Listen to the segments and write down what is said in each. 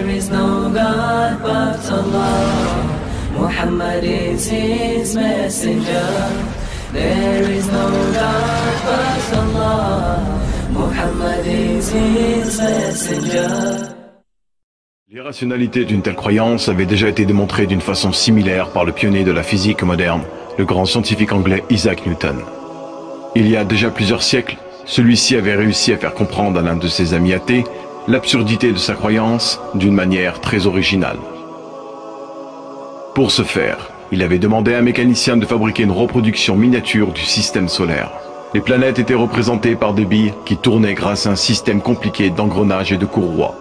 There is no God but Allah. Muhammad is his messenger. There is no God but Allah. Muhammad is his messenger. L'irrationalité d'une telle croyance avait déjà été démontrée d'une façon similaire par le pionnier de la physique moderne, le grand scientifique anglais Isaac Newton. Il y a déjà plusieurs siècles, celui-ci avait réussi à faire comprendre à l'un de ses amis athées l'absurdité de sa croyance d'une manière très originale. Pour ce faire, il avait demandé à un mécanicien de fabriquer une reproduction miniature du système solaire. Les planètes étaient représentées par des billes qui tournaient grâce à un système compliqué d'engrenages et de courroies.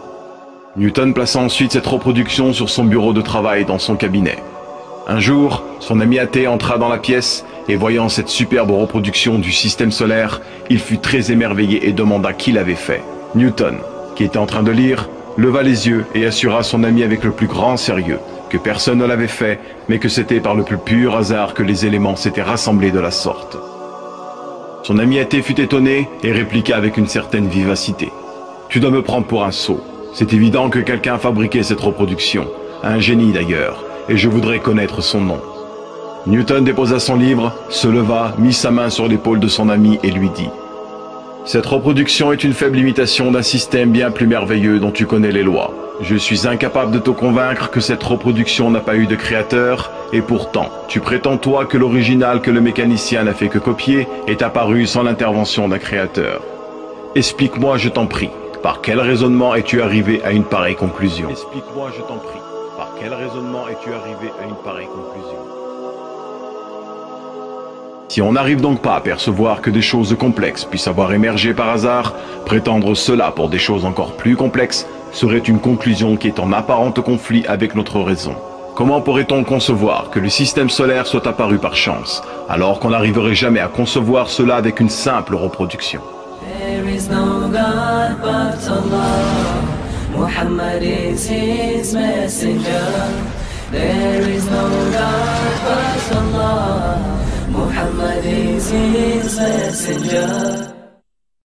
Newton plaça ensuite cette reproduction sur son bureau de travail dans son cabinet. Un jour, son ami athée entra dans la pièce et voyant cette superbe reproduction du système solaire, il fut très émerveillé et demanda qui l'avait fait. Newton, qui était en train de lire, leva les yeux et assura son ami avec le plus grand sérieux que personne ne l'avait fait, mais que c'était par le plus pur hasard que les éléments s'étaient rassemblés de la sorte. Son ami athée fut étonné et répliqua avec une certaine vivacité. « Tu dois me prendre pour un sot. C'est évident que quelqu'un a fabriqué cette reproduction, un génie d'ailleurs, et je voudrais connaître son nom. » Newton déposa son livre, se leva, mit sa main sur l'épaule de son ami et lui dit « Cette reproduction est une faible imitation d'un système bien plus merveilleux dont tu connais les lois. Je suis incapable de te convaincre que cette reproduction n'a pas eu de créateur, et pourtant, tu prétends toi que l'original que le mécanicien n'a fait que copier est apparu sans l'intervention d'un créateur. Explique-moi, je t'en prie, par quel raisonnement es-tu arrivé à une pareille conclusion? Explique-moi, je t'en prie, par quel raisonnement es-tu arrivé à une pareille conclusion? Si on n'arrive donc pas à percevoir que des choses complexes puissent avoir émergé par hasard, prétendre cela pour des choses encore plus complexes serait une conclusion qui est en apparente conflit avec notre raison. Comment pourrait-on concevoir que le système solaire soit apparu par chance, alors qu'on n'arriverait jamais à concevoir cela avec une simple reproduction? There is no God but Allah. Muhammad is his messenger. There is no God but Allah. Muhammad is his messenger.